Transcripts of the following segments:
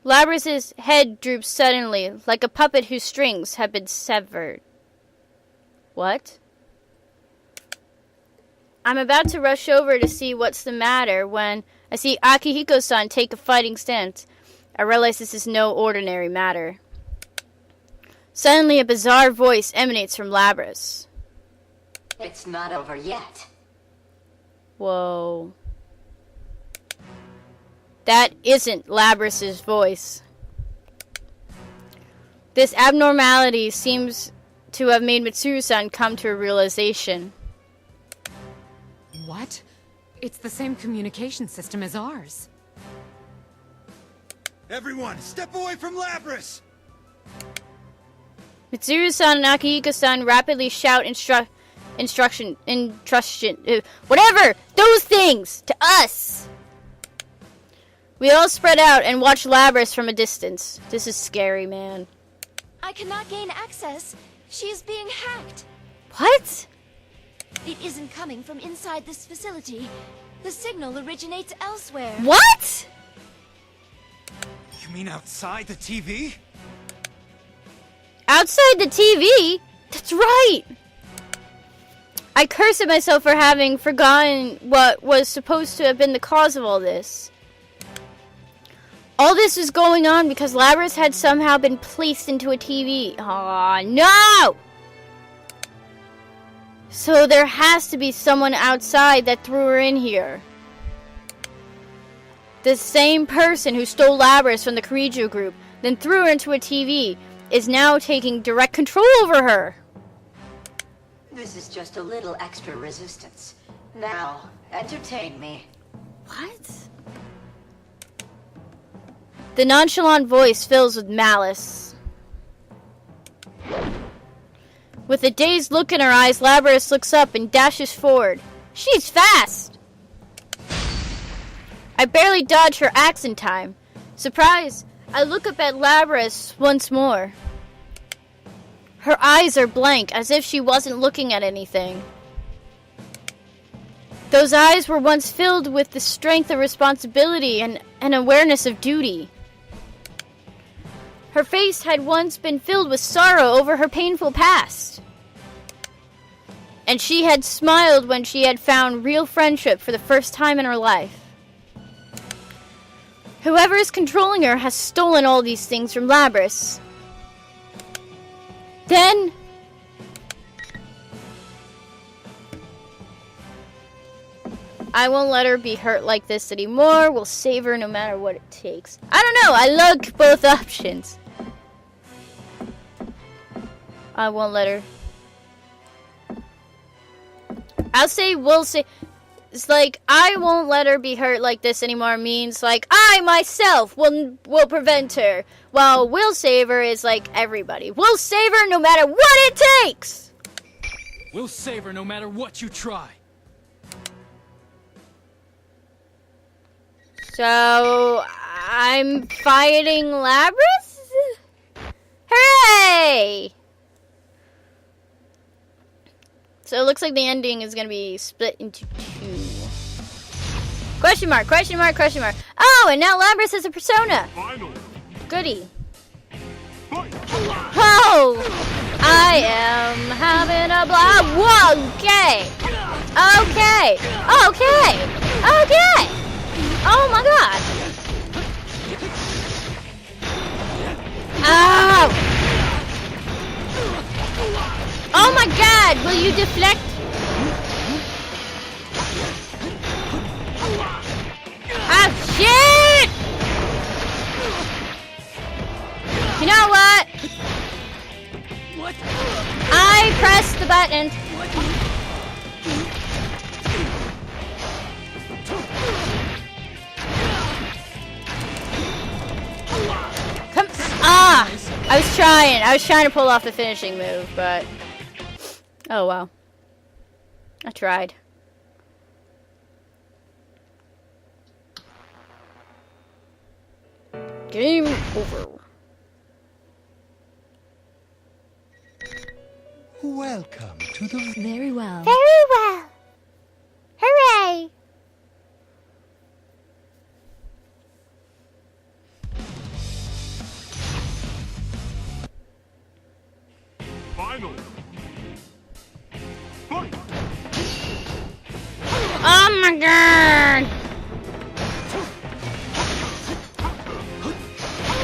Labras's head droops suddenly, like a puppet whose strings have been severed. What? I'm about to rush over to see what's the matter when I see Akihiko-san take a fighting stance. I realize this is no ordinary matter. Suddenly, a bizarre voice emanates from Labras. It's not over yet. Whoa. That isn't Labras's voice. This abnormality seems to have made Mitsuru-san come to a realization. What? It's the same communication system as ours. Everyone, step away from Labras! Mitsuru-san and Akihiko-san rapidly shout whatever! Those things! To us! We all spread out and watch Labras from a distance. This is scary, man. I cannot gain access. She is being hacked. What? It isn't coming from inside this facility. The signal originates elsewhere. What? You mean outside the TV? Outside the TV? That's right! I curse at myself for having forgotten what was supposed to have been the cause of all this. All this was going on because Labras had somehow been placed into a TV. Aw, no! So there has to be someone outside that threw her in here. The same person who stole Labras from the Kirijo group, then threw her into a TV, is now taking direct control over her. This is just a little extra resistance. Now, entertain me. What? The nonchalant voice fills with malice. With a dazed look in her eyes, Labras looks up and dashes forward. She's fast! I barely dodge her axe in time. Surprised, I look up at Labras once more. Her eyes are blank, as if she wasn't looking at anything. Those eyes were once filled with the strength of responsibility and an awareness of duty. Her face had once been filled with sorrow over her painful past. And she had smiled when she had found real friendship for the first time in her life. Whoever is controlling her has stolen all these things from Labras. Then... I won't let her be hurt like this anymore. We'll save her no matter what it takes. I don't know. I like both options. I won't let her. I'll say we'll say. It's like, I won't let her be hurt like this anymore means, like, I myself will prevent her. While we'll save her is like everybody. We'll save her no matter what it takes! We'll save her no matter what you try. So, I'm fighting Labras? Hooray! So it looks like the ending is going to be split into two. Question mark, question mark, question mark. Oh, and now Labras has a persona. Final. Goody. Oh! I am having a blast. Whoa, okay. Okay. Okay. Okay. Oh my god. Ow! Oh my god, will you deflect? Ah, shit! You know what? What? I pressed the button. Come, I was trying to pull off the finishing move, but oh well. I tried. Game over. Welcome to the... Very well. Very well. Hooray! my god!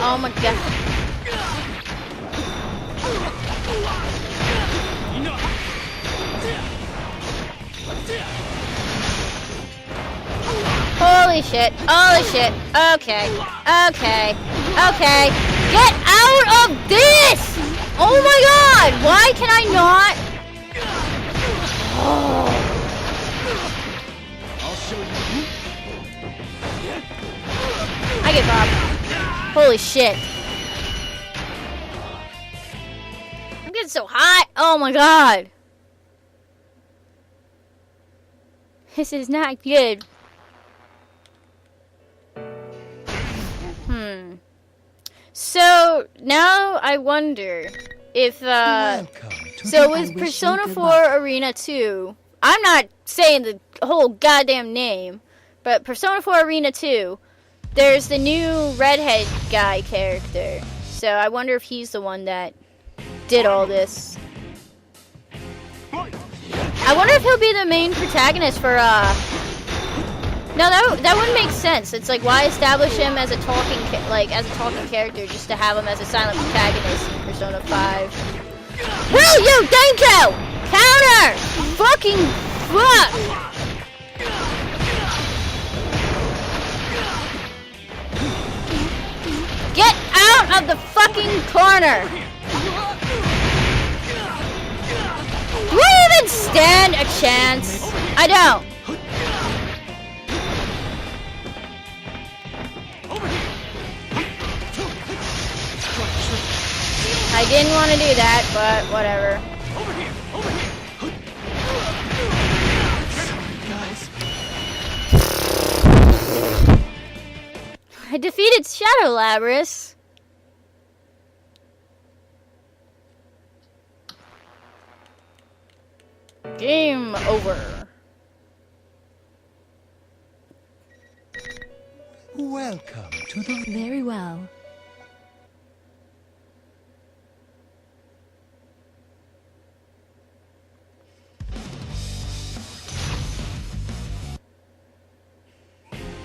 Oh my god. Holy shit. Holy shit. Okay. Okay. Okay. Get out of this! Oh my god! Why can I not? Oh. I'll show you. I give up. Holy shit. I'm getting so hot. Oh my god. This is not good. So now I wonder if so with Persona 4 Arena 2, I'm not saying the whole goddamn name, but Persona 4 Arena 2, there's the new redhead guy character. So I wonder if he's the one that did all this. I wonder if he'll be the main protagonist for no, that wouldn't make sense. It's like, why establish him as a talking character just to have him as a silent protagonist in Persona 5? Will you, Denko! Counter! Fucking fuck! Get out of the fucking corner! Do I even stand a chance? I don't. I didn't want to do that, but whatever. I defeated Shadow Labrys. Game over. Welcome to the... Very well.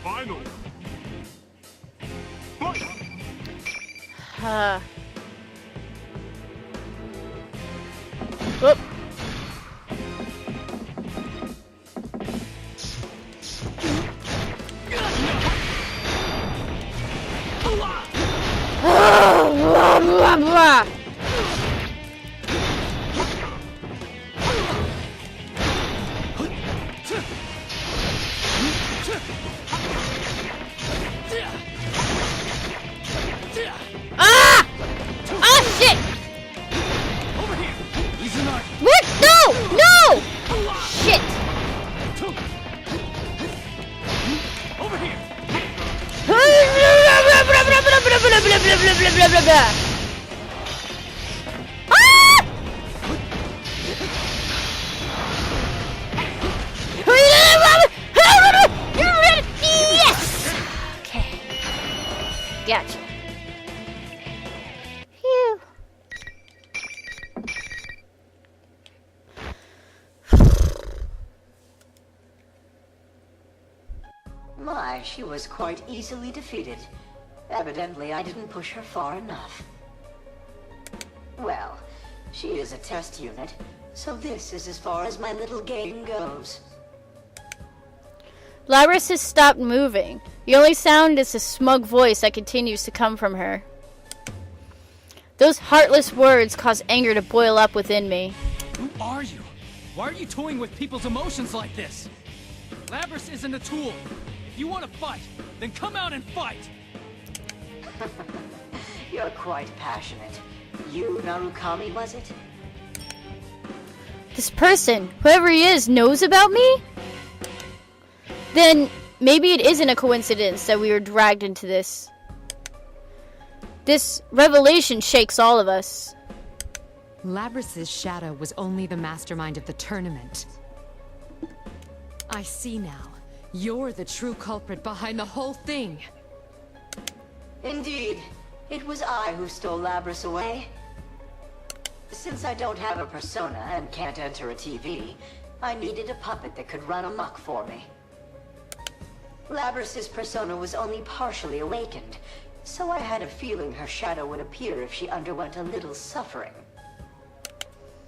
Final. Whoop. Blah, blah, blah. Ah! Ah, shit! What? No! No! Shit! Over here. Yes! Okay. Gotcha. Phew. My, she was quite easily defeated. Evidently, I didn't push her far enough. Well, she is a test unit, so this is as far as my little game goes. Labrys has stopped moving. The only sound is a smug voice that continues to come from her. Those heartless words cause anger to boil up within me. Who are you? Why are you toying with people's emotions like this? Labrys isn't a tool. If you want to fight, then come out and fight! You're quite passionate. You, Narukami, was it? This person, whoever he is, knows about me? Then maybe it isn't a coincidence that we were dragged into this. This revelation shakes all of us. Labrys's shadow was only the mastermind of the tournament. I see now. You're the true culprit behind the whole thing. Indeed. It was I who stole Labrys away. Since I don't have a persona and can't enter a TV, I needed a puppet that could run amok for me. Labrys's persona was only partially awakened, so I had a feeling her shadow would appear if she underwent a little suffering.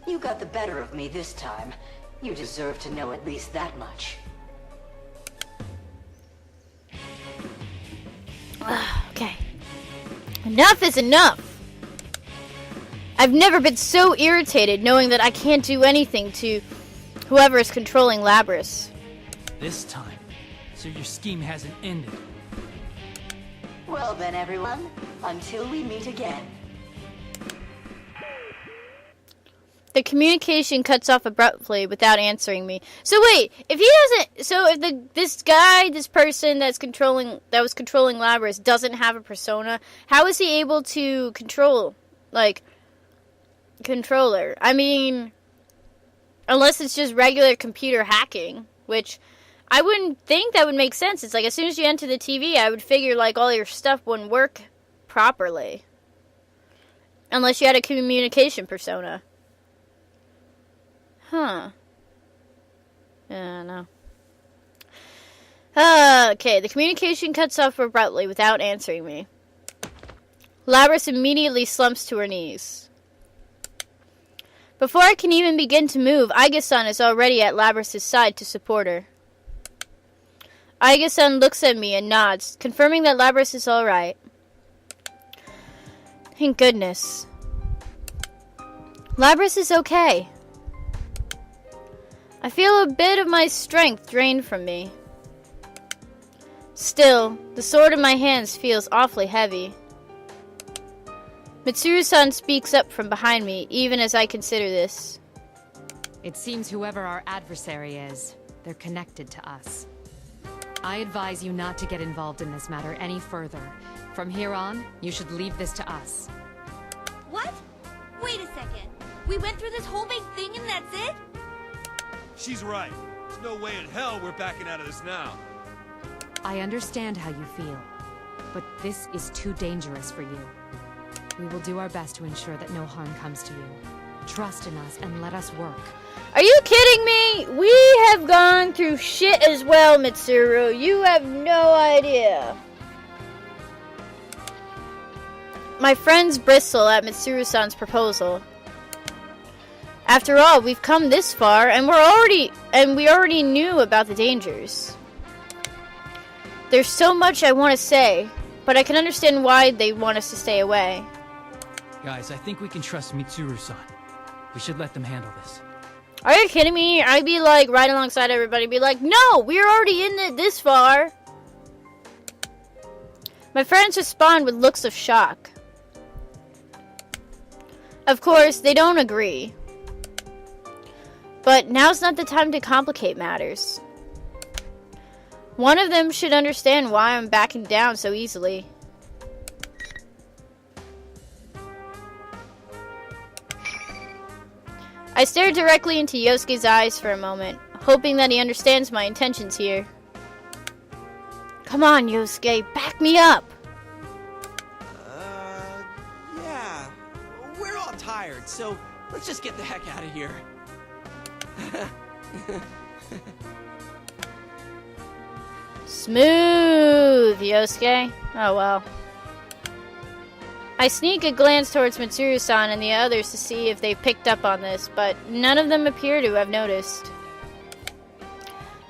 You got the better of me this time. You deserve to know at least that much. Okay. Enough is enough! I've never been so irritated knowing that I can't do anything to whoever is controlling Labrys. This time, so your scheme hasn't ended. Well then, everyone, until we meet again. The communication cuts off abruptly without answering me. So wait, if he doesn't, so if this person that was controlling Labrys doesn't have a persona, how is he able to control her? I mean, unless it's just regular computer hacking, which I wouldn't think that would make sense. It's like as soon as you enter the TV, I would figure like all your stuff wouldn't work properly. Unless you had a communication persona. Huh. Yeah, no. Okay, the communication cuts off abruptly without answering me. Labrys immediately slumps to her knees. Before I can even begin to move, Aiga-san is already at Labrys' side to support her. Aiga-san looks at me and nods, confirming that Labrys is alright. Thank goodness. Labrys is okay. I feel a bit of my strength drained from me. Still, the sword in my hands feels awfully heavy. Mitsuru-san speaks up from behind me, even as I consider this. It seems whoever our adversary is, they're connected to us. I advise you not to get involved in this matter any further. From here on, you should leave this to us. What? Wait a second. We went through this whole big thing and that's it? She's right. There's no way in hell we're backing out of this now. I understand how you feel, but this is too dangerous for you. We will do our best to ensure that no harm comes to you. Trust in us and let us work. Are you kidding me? We have gone through shit as well, Mitsuru. You have no idea. My friends bristle at Mitsuru-san's proposal. After all, we've come this far, and we already knew about the dangers. There's so much I want to say, but I can understand why they want us to stay away. Guys, I think we can trust Mitsuru-san. We should let them handle this. Are you kidding me? I'd be like, right alongside everybody, be like, no, we're already in it this far. My friends respond with looks of shock. Of course, they don't agree. But now's not the time to complicate matters. One of them should understand why I'm backing down so easily. I stare directly into Yosuke's eyes for a moment, hoping that he understands my intentions here. Come on, Yosuke, back me up! Yeah. We're all tired, so let's just get the heck out of here. Smooth, Yosuke. Oh well. I sneak a glance towards Mitsuru-san and the others to see if they picked up on this, but none of them appear to have noticed.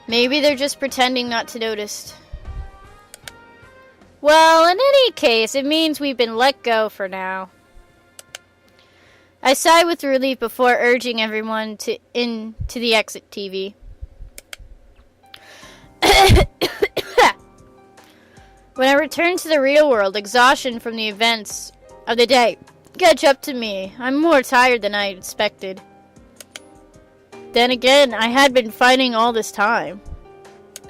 Maybe they're just pretending not to notice. Well, in any case, it means we've been let go for now. I sigh with relief before urging everyone into the exit TV. When I return to the real world, exhaustion from the events of the day catch up to me. I'm more tired than I expected. Then again, I had been fighting all this time.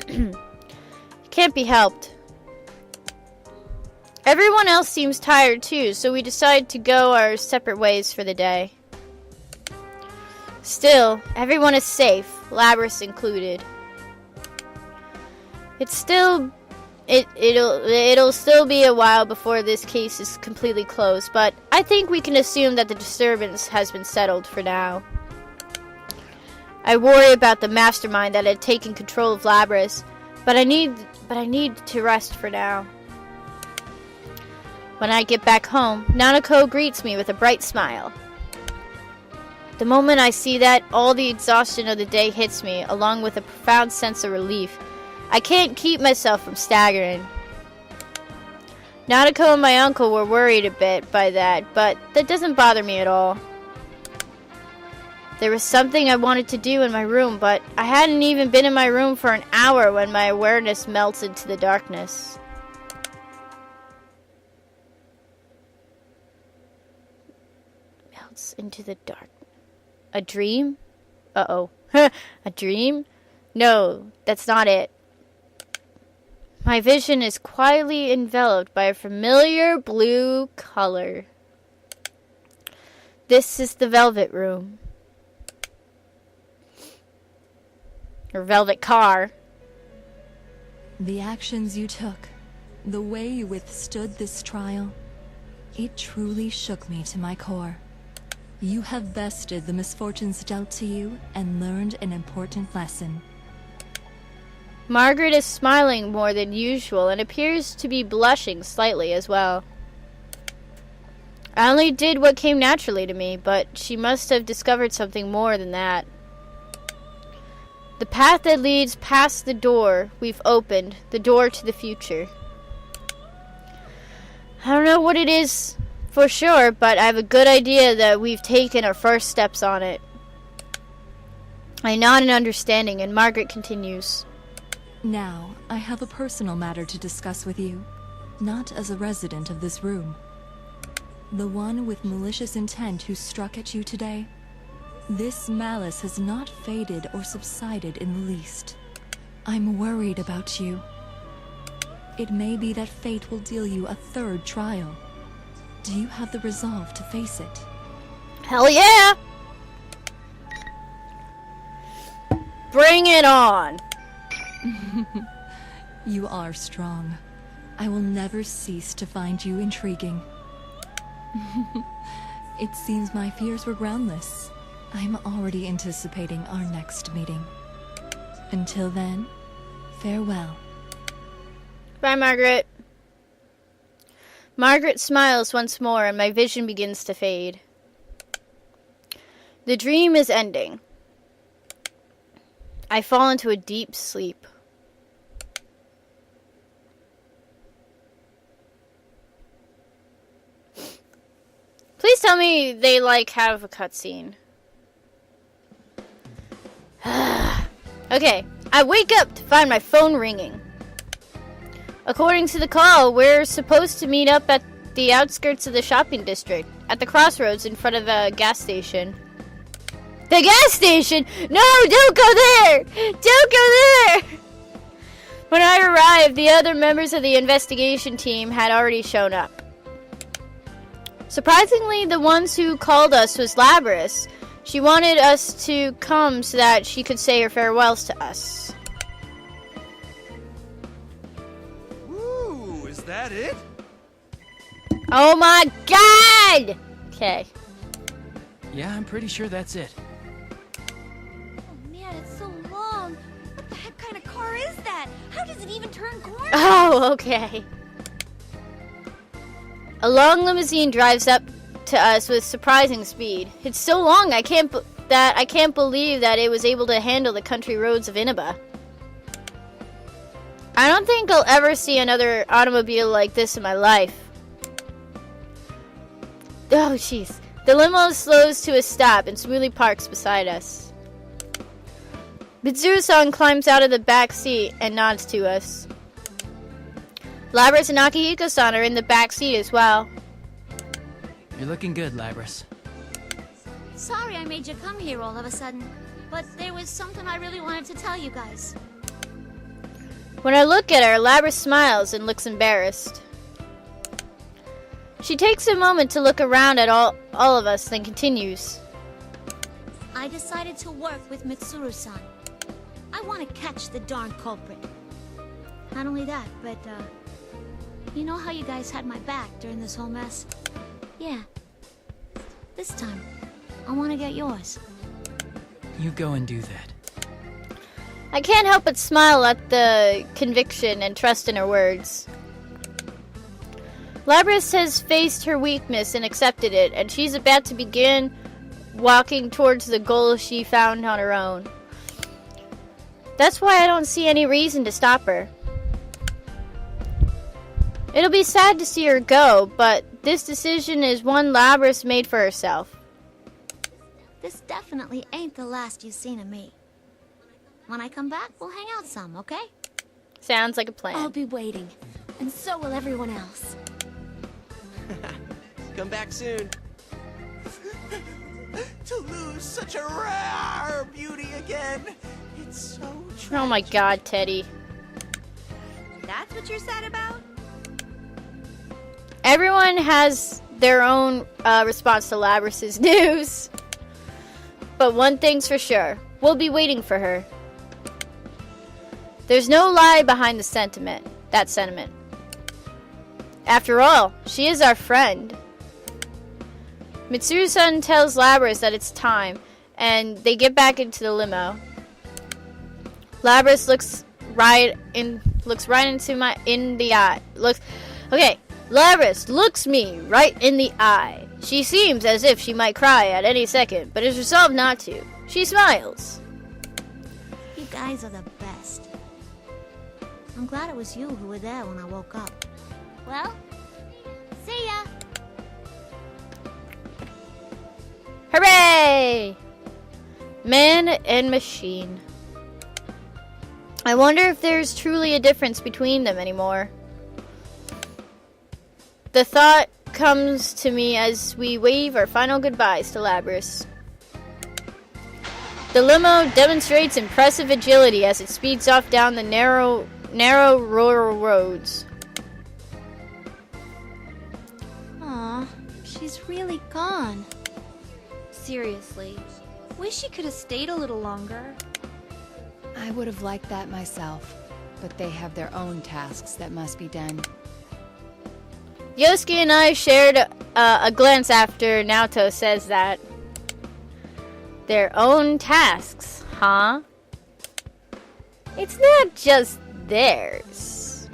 It can't be helped. Everyone else seems tired too, so we decide to go our separate ways for the day. Still, everyone is safe, Labrys included. It'll still be a while before this case is completely closed, but I think we can assume that the disturbance has been settled for now. I worry about the mastermind that had taken control of Labrys, but I need but I need to rest for now. When I get back home, Nanako greets me with a bright smile. The moment I see that, all the exhaustion of the day hits me, along with a profound sense of relief. I can't keep myself from staggering. Nanako and my uncle were worried a bit by that, but that doesn't bother me at all. There was something I wanted to do in my room, but I hadn't even been in my room for an hour when my awareness melts into the darkness. Melts into the dark. A dream? Uh-oh. A dream? No, that's not it. My vision is quietly enveloped by a familiar blue color. This is the Velvet Room. Or Velvet Car. The actions you took, the way you withstood this trial, it truly shook me to my core. You have bested the misfortunes dealt to you and learned an important lesson. Margaret is smiling more than usual and appears to be blushing slightly as well. I only did what came naturally to me, but she must have discovered something more than that. The path that leads past the door we've opened, the door to the future. I don't know what it is for sure, but I have a good idea that we've taken our first steps on it. I nod in understanding, and Margaret continues. Now, I have a personal matter to discuss with you, not as a resident of this room. The one with malicious intent who struck at you today, this malice has not faded or subsided in the least. I'm worried about you. It may be that fate will deal you a third trial. Do you have the resolve to face it? Hell yeah! Bring it on! You are strong. I will never cease to find you intriguing. It seems my fears were groundless. I'm already anticipating our next meeting. Until then, farewell. Bye, Margaret. Margaret smiles once more, and my vision begins to fade. The dream is ending. I fall into a deep sleep. Please tell me they, have a cutscene. Okay, I wake up to find my phone ringing. According to the call, we're supposed to meet up at the outskirts of the shopping district, at the crossroads in front of a gas station. The gas station? No, don't go there! Don't go there! When I arrived, the other members of the investigation team had already shown up. Surprisingly, the ones who called us was Labris. She wanted us to come so that she could say her farewells to us. Ooh, is that it? Oh my god! Okay. Yeah, I'm pretty sure that's it. Oh man, it's so long. What the heck kind of car is that? How does it even turn corners? Oh, okay. A long limousine drives up to us with surprising speed. It's so long, I can't believe that it was able to handle the country roads of Inaba. I don't think I'll ever see another automobile like this in my life. Oh, jeez. The limo slows to a stop and smoothly parks beside us. Mitsuru-san climbs out of the back seat and nods to us. Labris and Akihiko-san are in the back seat as well. You're looking good, Labris. Sorry I made you come here all of a sudden, but there was something I really wanted to tell you guys. When I look at her, Labris smiles and looks embarrassed. She takes a moment to look around at all of us, then continues. I decided to work with Mitsuru-san. I want to catch the darn culprit. Not only that, but, you know how you guys had my back during this whole mess? Yeah. This time, I want to get yours. You go and do that. I can't help but smile at the conviction and trust in her words. Labris has faced her weakness and accepted it, and she's about to begin walking towards the goal she found on her own. That's why I don't see any reason to stop her. It'll be sad to see her go, but this decision is one Labris made for herself. This definitely ain't the last you've seen of me. When I come back, we'll hang out some, okay? Sounds like a plan. I'll be waiting, and so will everyone else. Come back soon. To lose such a rare beauty again. It's so tragic. Oh my god, Teddy. That's what you're sad about? Everyone has their own response to Labris's news. But one thing's for sure. We'll be waiting for her. There's no lie behind that sentiment. After all, she is our friend. Mitsuru-san tells Labris that it's time, and they get back into the limo. Labris looks right into the eye. Labris looks me right in the eye. She seems as if she might cry at any second, but is resolved not to. She smiles. You guys are the best. I'm glad it was you who were there when I woke up. Well, see ya! Hooray! Man and machine. I wonder if there's truly a difference between them anymore. The thought comes to me as we wave our final goodbyes to Labris. The limo demonstrates impressive agility as it speeds off down the narrow rural roads. Aw, she's really gone. Seriously, wish she could have stayed a little longer. I would have liked that myself, but they have their own tasks that must be done. Yosuke and I shared a glance after Naoto says that. Their own tasks, huh? It's not just theirs.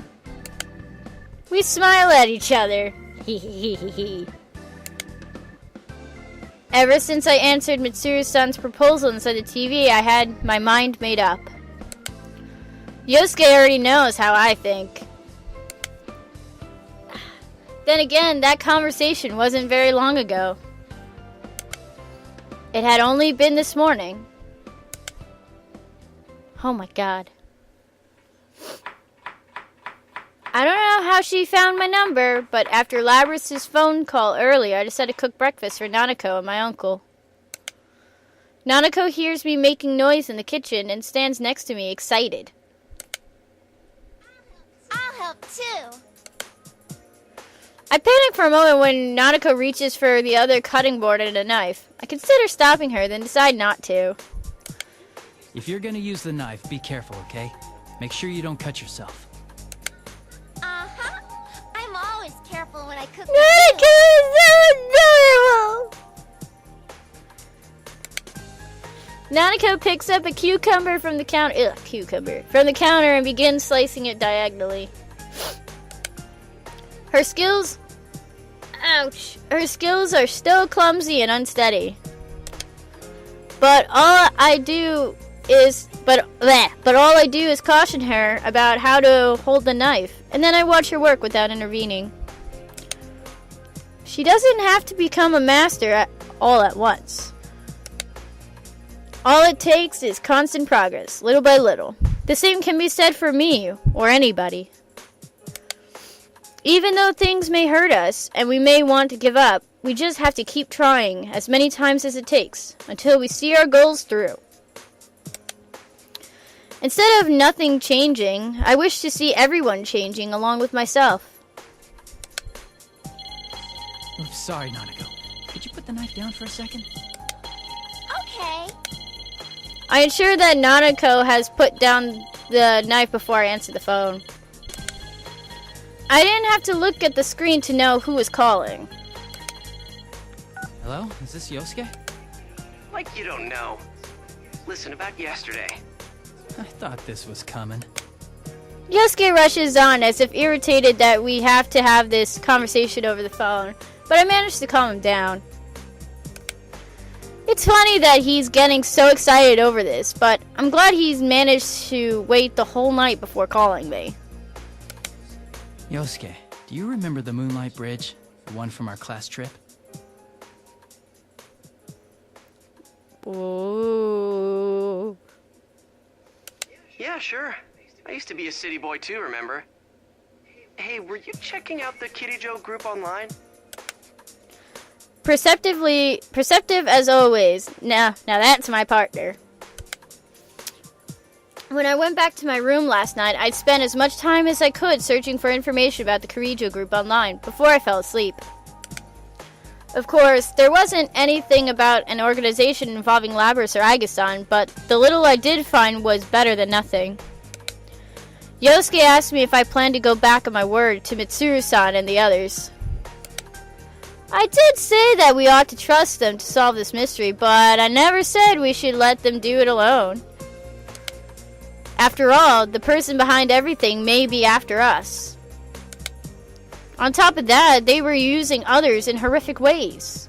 We smile at each other. Ever since I answered Mitsuru-san's proposal inside the TV, I had my mind made up. Yosuke already knows how I think. Then again, that conversation wasn't very long ago. It had only been this morning. Oh my god. I don't know how she found my number, but after Labris' phone call earlier, I decided to cook breakfast for Nanako and my uncle. Nanako hears me making noise in the kitchen and stands next to me, excited. I'll help too. I panic for a moment when Nanako reaches for the other cutting board and a knife. I consider stopping her, then decide not to. If you're gonna use the knife, be careful, okay? Make sure you don't cut yourself. Uh-huh. I'm always careful when I cook. Nanako is so adorable! Nanako picks up a cucumber from the counter. From the counter and begins slicing it diagonally. Her skills are still clumsy and unsteady. But all I do is caution her about how to hold the knife, and then I watch her work without intervening. She doesn't have to become a master all at once. All it takes is constant progress, little by little. The same can be said for me or anybody. Even though things may hurt us and we may want to give up, we just have to keep trying as many times as it takes until we see our goals through. Instead of nothing changing, I wish to see everyone changing along with myself. Oops, sorry, Nanako. Could you put the knife down for a second? Okay. I ensure that Nanako has put down the knife before I answer the phone. I didn't have to look at the screen to know who was calling. Hello? Is this Yosuke? Like you don't know. Listen, about yesterday. I thought this was coming. Yosuke rushes on as if irritated that we have to have this conversation over the phone, but I managed to calm him down. It's funny that he's getting so excited over this, but I'm glad he's managed to wait the whole night before calling me. Yosuke, do you remember the Moonlight Bridge? The one from our class trip? Ooh. Yeah, sure. I used to be a city boy too, remember? Hey, were you checking out the Kitty Joe group online? Perceptive as always. Now that's my partner. When I went back to my room last night, I'd spent as much time as I could searching for information about the Kirijo group online before I fell asleep. Of course, there wasn't anything about an organization involving Labras or Aigasan, but the little I did find was better than nothing. Yosuke asked me if I planned to go back on my word to Mitsuru-san and the others. I did say that we ought to trust them to solve this mystery, but I never said we should let them do it alone. After all, the person behind everything may be after us. On top of that, they were using others in horrific ways.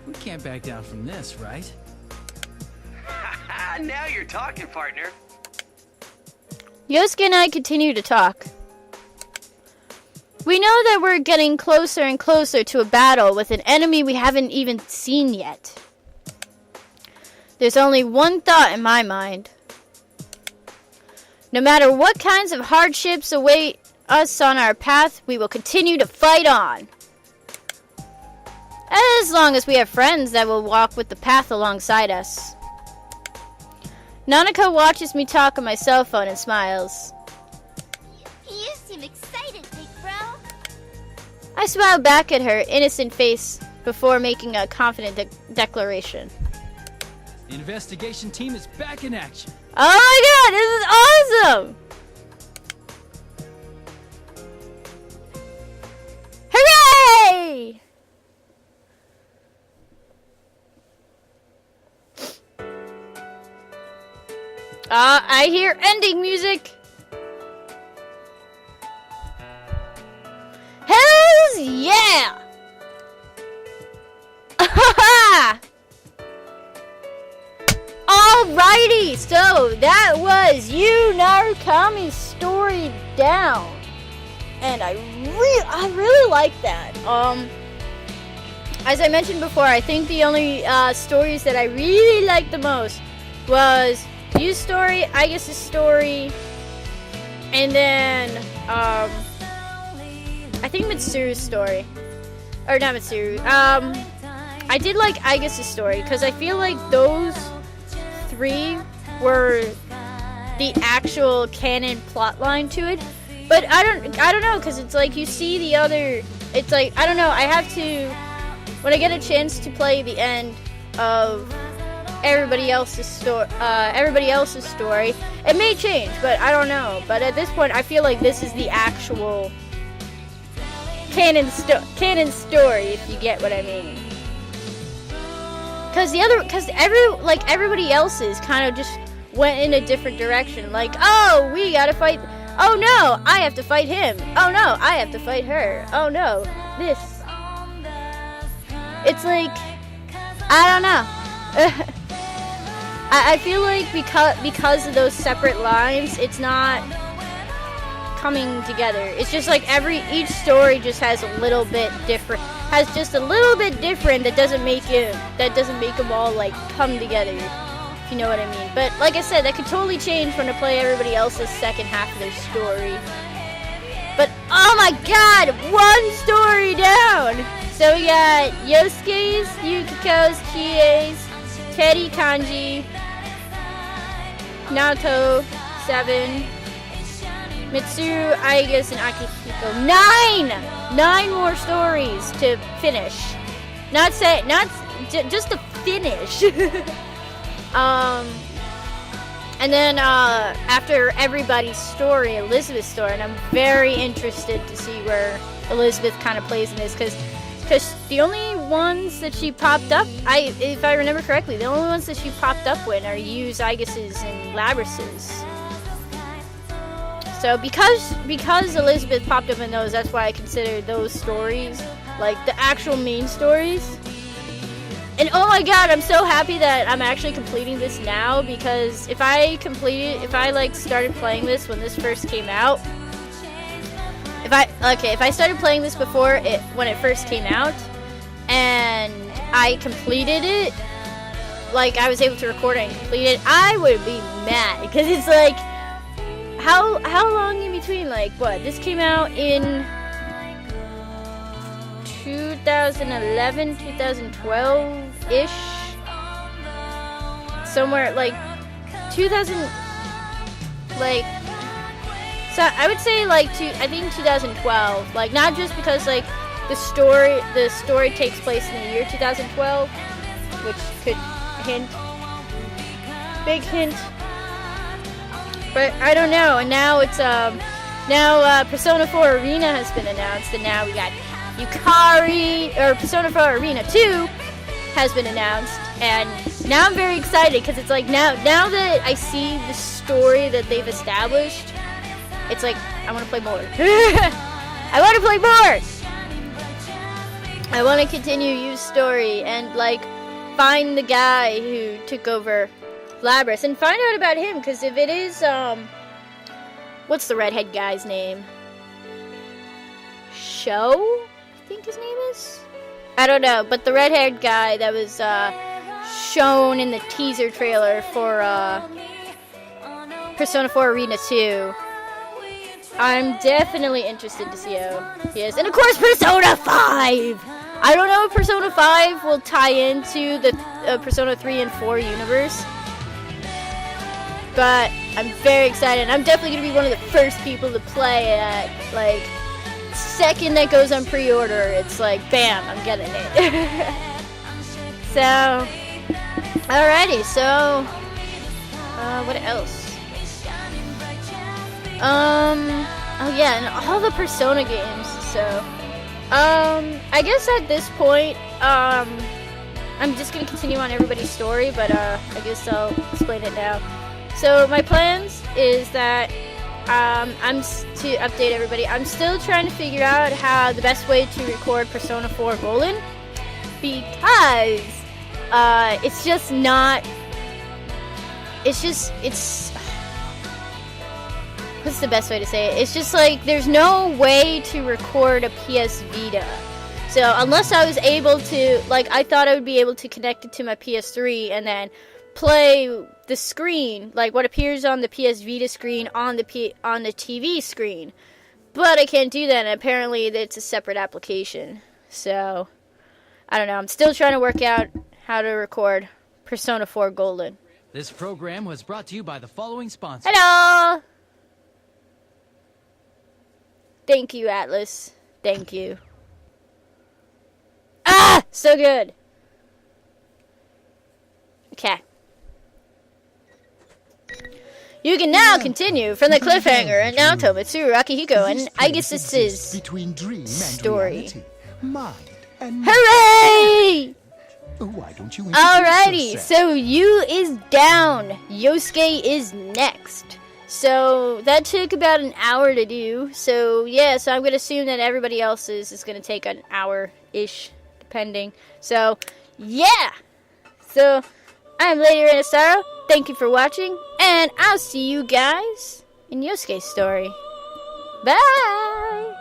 We can't back down from this, right? Now you're talking, partner. Yosuke and I continue to talk. We know that we're getting closer and closer to a battle with an enemy we haven't even seen yet. There's only one thought in my mind. No matter what kinds of hardships await us on our path, we will continue to fight on. As long as we have friends that will walk with the path alongside us. Nanako watches me talk on my cell phone and smiles. You seem excited, big bro. I smile back at her innocent face before making a confident declaration. The investigation team is back in action. Oh my god, this is awesome! Hooray! I hear ending music. Hells yeah! Alrighty, so that was you Narukami's story down. And I really like that. As I mentioned before, I think the only stories that I really liked the most was Yu's story, Aigus' story, and then I think Mitsuru's story. Or not Mitsuru. I did like Aigus' story because I feel like those three were the actual canon plotline to it. But I don't know, because it's like you see the other. It's like I don't know. I have to when I get a chance to play the end of everybody else's story. It may change, but I don't know. But at this point, I feel like this is the actual canon story, if you get what I mean. Because everybody else's kind of just went in a different direction. Like, oh, we gotta fight. Oh no, I have to fight him. Oh no, I have to fight her. Oh no, this. It's like, I don't know. I feel like because of those separate lines, it's not coming together. It's just like each story just has a little bit different. Has just a little bit different that doesn't make them all like come together. If you know what I mean. But like I said, that could totally change when I play everybody else's second half of their story. But oh my god, one story down! So we got Yosuke's, Yukiko's, Chie's, Teddy, Kanji, Naoto, 7, Mitsuru, Aigus, and Akihiko. 9 more stories to finish. Just to finish. And then after everybody's story, Elizabeth's story, and I'm very interested to see where Elizabeth kind of plays in this, because Because the only ones that she popped up, if I remember correctly, the only ones that she popped up with are Zyguses and Labrys's. So because Elizabeth popped up in those, that's why I consider those stories like the actual main stories. And oh my god, I'm so happy that I'm actually completing this now, because if I like started playing this when this first came out, if I started playing this before when it first came out, and I completed it, like I was able to record it and complete it, I would be mad, because it's like, how long in between? Like what? This came out in 2011, 2012-ish, somewhere like 2000, like. So I would say like I think 2012, like not just because like the story takes place in the year 2012, which could big hint, but I don't know. And now it's now Persona 4 Arena has been announced, and now we got Yukari, or Persona 4 Arena 2 has been announced, and now I'm very excited, because it's like now that I see the story that they've established, it's like, I want to play more. I want to play more! I want to continue Yu's story and, like, find the guy who took over Labrys and find out about him, because if it is, what's the redhead guy's name? Sho? I think his name is? I don't know, but the red-haired guy that was, shown in the teaser trailer for, Persona 4 Arena 2. I'm definitely interested to see how he is. And of course, Persona 5! I don't know if Persona 5 will tie into the Persona 3 and 4 universe, but I'm very excited. I'm definitely going to be one of the first people to play it. Like, second that goes on pre-order, it's like, bam, I'm getting it. So, alrighty, so, what else? Oh yeah, and all the Persona games, so, I guess at this point, I'm just gonna continue on everybody's story, but, I guess I'll explain it now. So, my plans is that, to update everybody, I'm still trying to figure out how the best way to record Persona 4 Golden, because, it's just not, what's the best way to say it? It's just like, there's no way to record a PS Vita. So, unless I was able to, like, I thought I would be able to connect it to my PS3 and then play the screen, like what appears on the PS Vita screen on the TV screen. But I can't do that, and apparently it's a separate application. So, I don't know. I'm still trying to work out how to record Persona 4 Golden. This program was brought to you by the following sponsors. Hello! Thank you, Atlas. Thank you. Ah! So good. Okay. You can now continue from the cliffhanger in Naoto, Mitsuru, Akihiko, and I guess this is between dream and story. Reality, mind and hooray! Why don't you Alrighty, yourself? so Yu is down. Yosuke is next. So that took about an hour to do. So yeah, so I'm going to assume that everybody else's is going to take an hour-ish, depending. So yeah. So I'm Lady Renassaro. Thank you for watching, and I'll see you guys in Yosuke's story. Bye!